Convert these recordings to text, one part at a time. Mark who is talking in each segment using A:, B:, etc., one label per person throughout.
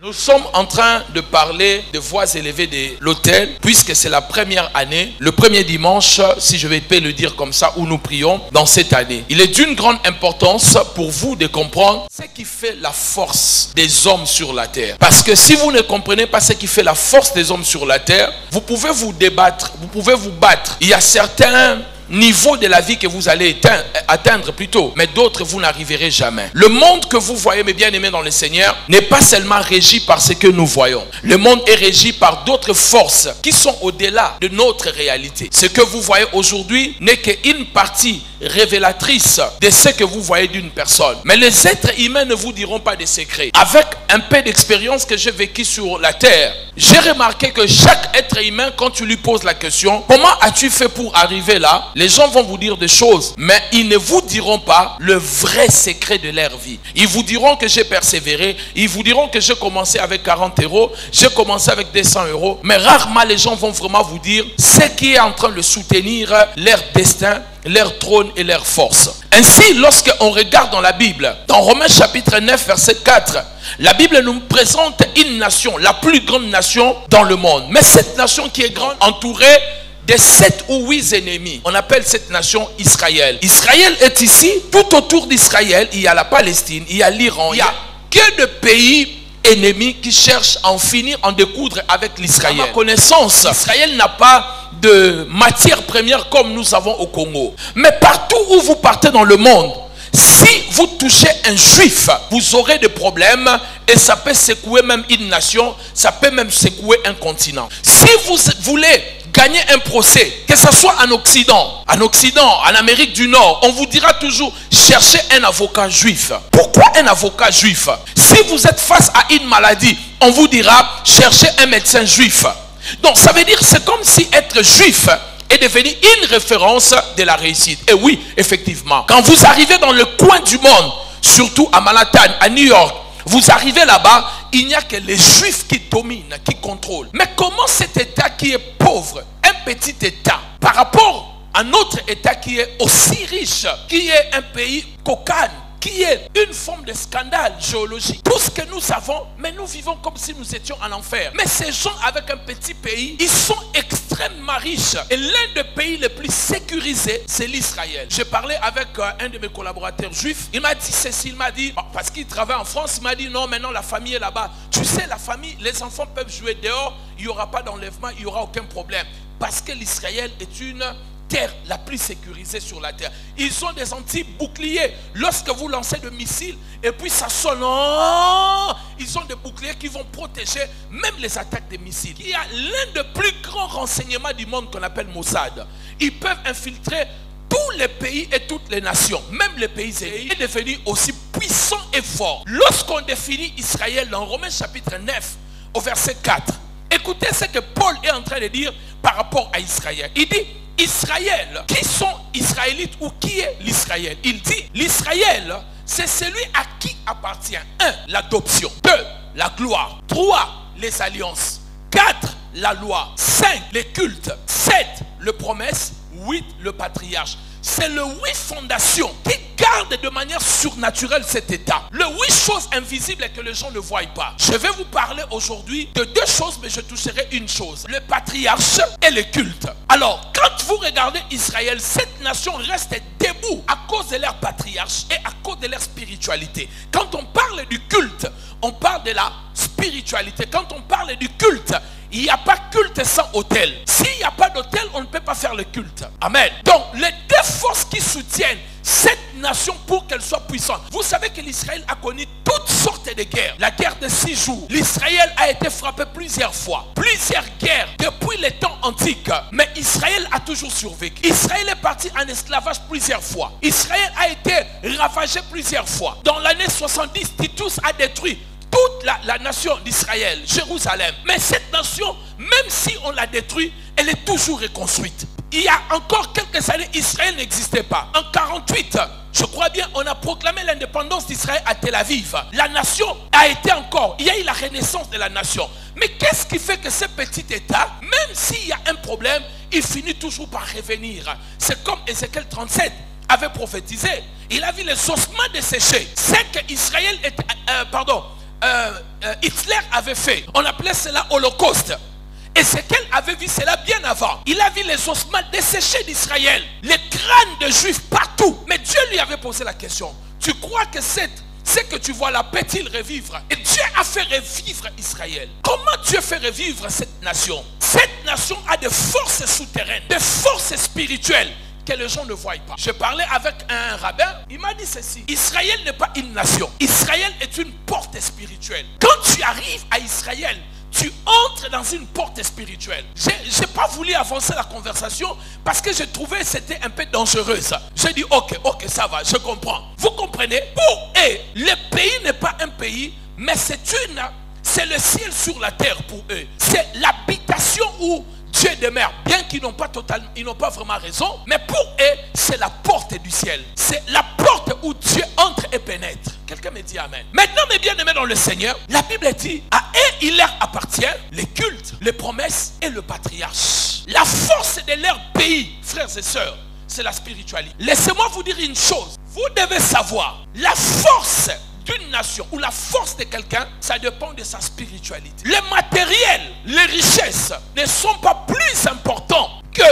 A: Nous sommes en train de parler de voix élevées de l'autel, puisque c'est la première année, le premier dimanche, si je vais le dire comme ça, où nous prions dans cette année. Il est d'une grande importance pour vous de comprendre ce qui fait la force des hommes sur la terre. Parce que si vous ne comprenez pas ce qui fait la force des hommes sur la terre, vous pouvez vous débattre, vous pouvez vous battre. Il y a certains niveau de la vie que vous allez atteindre plutôt, mais d'autres vous n'arriverez jamais. Le monde que vous voyez, mes bien-aimés dans le Seigneur, n'est pas seulement régi par ce que nous voyons. Le monde est régi par d'autres forces qui sont au-delà de notre réalité. Ce que vous voyez aujourd'hui n'est qu'une partie révélatrice de ce que vous voyez d'une personne. Mais les êtres humains ne vous diront pas des secrets. Avec un peu d'expérience que j'ai vécu sur la terre, j'ai remarqué que chaque être humain, quand tu lui poses la question, comment as-tu fait pour arriver là? Les gens vont vous dire des choses, mais ils ne vous diront pas le vrai secret de leur vie. Ils vous diront que j'ai persévéré, ils vous diront que j'ai commencé avec 40 €, j'ai commencé avec 200 €, mais rarement les gens vont vraiment vous dire ce qui est en train de soutenir leur destin, leur trône et leur force. Ainsi, lorsqu'on regarde dans la Bible, dans Romains chapitre 9, verset 4, la Bible nous présente une nation, la plus grande nation dans le monde. Mais cette nation qui est grande, entourée de 7 ou 8 ennemis. On appelle cette nation Israël. Israël est ici. Tout autour d'Israël, il y a la Palestine, il y a l'Iran. Il n'y a que de pays ennemis qui cherchent à en finir, en découdre avec l'Israël. À ma connaissance, Israël n'a pas de matière première comme nous avons au Congo. Mais partout où vous partez dans le monde, si vous touchez un juif, vous aurez des problèmes et ça peut secouer même une nation, ça peut même secouer un continent. Si vous voulez gagner un procès, que ce soit en Occident, en Amérique du Nord, on vous dira toujours cherchez un avocat juif. Pourquoi un avocat juif? Si vous êtes face à une maladie, on vous dira cherchez un médecin juif. Donc ça veut dire c'est comme si être juif est devenu une référence de la réussite. Et oui, effectivement, quand vous arrivez dans le coin du monde, surtout à Manhattan, à New York, vous arrivez là-bas, il n'y a que les juifs qui dominent, qui contrôlent. Mais comment cet État qui est pauvre, un petit État, par rapport à notre État qui est aussi riche, qui est un pays cocagne, qui est une forme de scandale géologique. Tout ce que nous savons, mais nous vivons comme si nous étions en enfer. Mais ces gens avec un petit pays, ils sont extrêmement riches. Et l'un des pays les plus sécurisés, c'est l'Israël. J'ai parlé avec un de mes collaborateurs juifs. Il m'a dit ceci, il m'a dit, parce qu'il travaille en France, il m'a dit non, maintenant la famille est là-bas. Tu sais, la famille, les enfants peuvent jouer dehors, il n'y aura pas d'enlèvement, il n'y aura aucun problème. Parce que l'Israël est une terre la plus sécurisée sur la terre. Ils ont des anti-boucliers. Lorsque vous lancez des missiles et puis ça sonne, ils ont des boucliers qui vont protéger même les attaques des missiles. Il y a l'un des plus grands renseignements du monde qu'on appelle Mossad. Ils peuvent infiltrer tous les pays et toutes les nations, même les pays ennemis, est devenu aussi puissant et fort. Lorsqu'on définit Israël dans Romains chapitre 9 au verset 4, écoutez ce que Paul est en train de dire par rapport à Israël. Il dit Israël, qui sont Israélites ou qui est l'Israël? Il dit l'Israël, c'est celui à qui appartient 1. L'adoption, 2. La gloire, 3. Les alliances, 4. La loi, 5. Les cultes, 7. Les promesses, 8. Le patriarche. C'est le 8 fondations qui gardent de manière surnaturelle cet état. Le 8 choses invisibles que les gens ne voient pas. Je vais vous parler aujourd'hui de 2 choses, mais je toucherai une chose. Le patriarche et le culte. Alors, quand vous regardez Israël, cette nation reste debout à cause de leur patriarche et à cause de leur spiritualité. Quand on parle du culte, on parle de la spiritualité. Quand on parle du culte, il n'y a pas culte sans autel. S'il n'y a pas d'autel, on ne peut pas faire le culte. Amen. Donc, les 2 forces qui soutiennent cette nation pour qu'elle soit puissante. Vous savez que l'Israël a connu toutes sortes de guerres. La guerre de 6 jours. L'Israël a été frappé plusieurs fois. Plusieurs guerres depuis les temps antiques. Mais Israël a toujours survécu. Israël est parti en esclavage plusieurs fois. Israël a été ravagé plusieurs fois. Dans l'année 70, Titus a détruit toute la nation d'Israël, Jérusalem. Mais cette nation, même si on l'a détruite, elle est toujours reconstruite. Il y a encore quelques années, Israël n'existait pas. En 48, je crois bien, on a proclamé l'indépendance d'Israël à Tel Aviv. La nation a été encore, il y a eu la renaissance de la nation. Mais qu'est-ce qui fait que ce petit État, même s'il y a un problème, il finit toujours par revenir? C'est comme Ézéchiel 37 avait prophétisé. Il a vu les ossements desséchés. C'est qu'Israël était, Hitler avait fait. On appelait cela Holocauste. Ézéchiel avait vu cela bien avant. Il a vu les ossements desséchés d'Israël, les crânes de Juifs partout. Mais Dieu lui avait posé la question. Tu crois que ce que tu vois là peut-il revivre? Et Dieu a fait revivre Israël. Comment Dieu fait revivre cette nation? Cette nation a des forces souterraines, des forces spirituelles que les gens ne voient pas. Je parlais avec un rabbin, il m'a dit ceci. Israël n'est pas une nation. Israël est une porte spirituelle. Quand tu arrives à Israël, tu entres dans une porte spirituelle. Je n'ai pas voulu avancer la conversation parce que je trouvais que c'était un peu dangereux ça. J'ai dit ok, ça va, je comprends. Vous comprenez? Pour eux, le pays n'est pas un pays, mais c'est le ciel sur la terre pour eux. C'est l'habitation où Dieu demeure, bien qu'ils n'ont pas vraiment raison, mais pour eux, c'est la porte du ciel. C'est la porte où Dieu entre et pénètre. Quelqu'un me dit amen. Maintenant, mes bien-aimés dans le Seigneur, la Bible dit, à eux, il leur appartient les cultes, les promesses et le patriarche. La force de leur pays, frères et sœurs, c'est la spiritualité. Laissez-moi vous dire une chose. Vous devez savoir, la force d'une nation ou la force de quelqu'un, ça dépend de sa spiritualité. Le matériel, les richesses ne sont pas plus importants que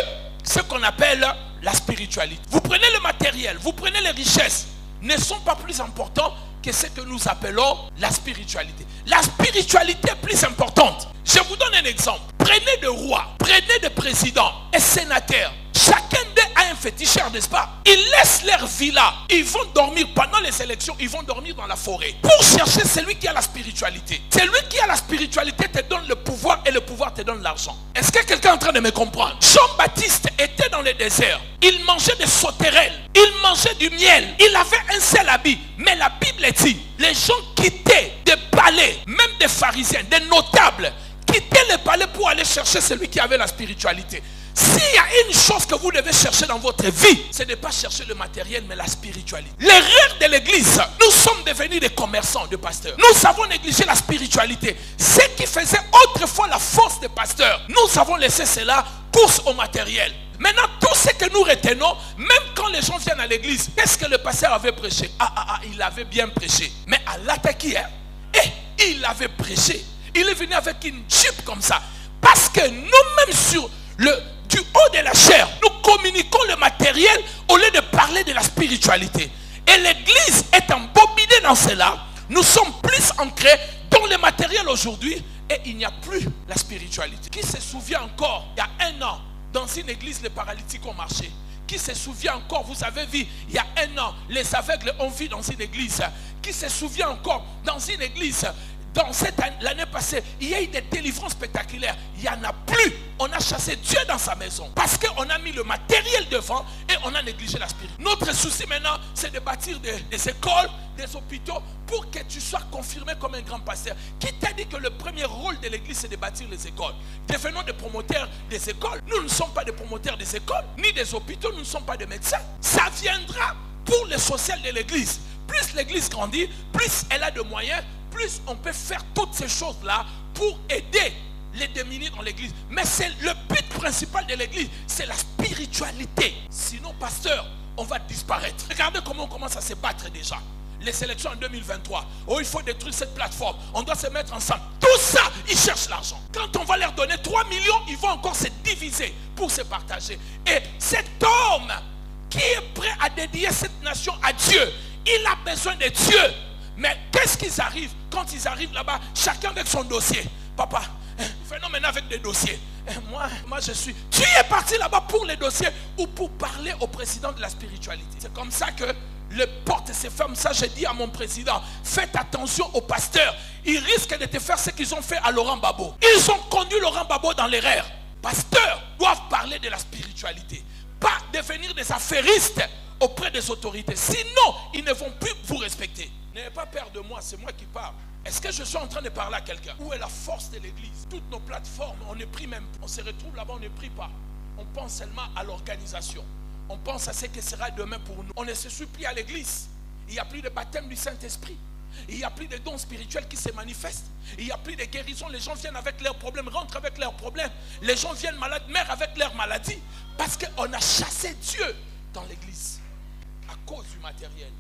A: ce qu'on appelle la spiritualité. Vous prenez le matériel, vous prenez les richesses, ne sont pas plus importants que ce que nous appelons la spiritualité. La spiritualité est plus importante. Je vous donne un exemple. Prenez des rois, prenez des présidents et sénateurs. Chacun d'eux a un féticheur, n'est-ce pas? Ils laissent leur villa. Ils vont dormir pendant les élections. Ils vont dormir dans la forêt. Pour chercher celui qui a la spiritualité. Celui qui a la spiritualité te donne le pouvoir et le pouvoir te donne l'argent. Est-ce que quelqu'un est en train de me comprendre? Jean-Baptiste était dans le désert. Il mangeait des sauterelles. Il mangeait du miel. Il avait un seul habit. Mais la Bible dit, les gens quittaient des palais, même des pharisiens, des notables, quittaient les palais pour aller chercher celui qui avait la spiritualité. S'il y a une chose que vous devez chercher dans votre vie, c'est de ne pas chercher le matériel, mais la spiritualité. L'erreur de l'église, nous sommes devenus des commerçants, des pasteurs. Nous avons négligé la spiritualité. Ce qui faisait autrefois la force des pasteurs, nous avons laissé cela course au matériel. Maintenant, tout ce que nous retenons, même quand les gens viennent à l'église, qu'est-ce que le pasteur avait prêché? Il avait bien prêché. Mais à l'attaquer, il avait prêché. Il est venu avec une jupe comme ça. Parce que nous-mêmes du haut de la chair, nous communiquons le matériel au lieu de parler de la spiritualité. Et l'église est embobinée dans cela. Nous sommes plus ancrés dans le matériel aujourd'hui et il n'y a plus la spiritualité. Qui se souvient encore, il y a un an, dans une église, les paralytiques ont marché? Qui se souvient encore, vous avez vu, il y a un an, les aveugles ont vu dans une église? Qui se souvient encore, dans une église, l'année passée, il y a eu des délivrances spectaculaires. Il n'y en a plus. On a chassé Dieu dans sa maison. Parce qu'on a mis le matériel devant et on a négligé la spiritualité. Notre souci maintenant, c'est de bâtir des écoles, des hôpitaux pour que tu sois confirmé comme un grand pasteur. Qui t'a dit que le premier rôle de l'église, c'est de bâtir les écoles? Devenons des promoteurs des écoles. Nous ne sommes pas des promoteurs des écoles, ni des hôpitaux, nous ne sommes pas des médecins. Ça viendra pour le social de l'église. Plus l'église grandit, plus elle a de moyens, plus on peut faire toutes ces choses-là pour aider les démunis dans l'église. Mais c'est le but principal de l'église, c'est la spiritualité. Sinon, pasteur, on va disparaître. Regardez comment on commence à se battre déjà. Les élections en 2023. Oh, il faut détruire cette plateforme. On doit se mettre ensemble. Tout ça, ils cherchent l'argent. Quand on va leur donner 3 millions, ils vont encore se diviser pour se partager. Et cet homme qui est prêt à dédier cette nation à Dieu, il a besoin de Dieu. Mais qu'est-ce qu'ils arrivent? Quand ils arrivent là-bas, chacun avec son dossier. Papa, venons maintenant avec des dossiers. Moi je suis... Tu es parti là-bas pour les dossiers ou pour parler au président de la spiritualité. C'est comme ça que les portes se ferment. Ça, j'ai dit à mon président, faites attention aux pasteurs. Ils risquent de te faire ce qu'ils ont fait à Laurent Gbagbo. Ils ont conduit Laurent Gbagbo dans l'erreur. Pasteurs doivent parler de la spiritualité. Pas devenir des affairistes auprès des autorités. Sinon, ils ne vont plus vous respecter. N'ayez pas peur de moi, c'est moi qui parle. Est-ce que je suis en train de parler à quelqu'un? Où est la force de l'église? Toutes nos plateformes, on ne prie même pas. On se retrouve là-bas, on ne prie pas. On pense seulement à l'organisation. On pense à ce que sera demain pour nous. On ne se suit plus à l'église. Il n'y a plus de baptême du Saint-Esprit. Il n'y a plus de dons spirituels qui se manifestent. Il n'y a plus de guérison. Les gens viennent avec leurs problèmes, rentrent avec leurs problèmes. Les gens viennent malades, meurent avec leurs maladies. Parce qu'on a chassé Dieu dans l'église à cause du matériel.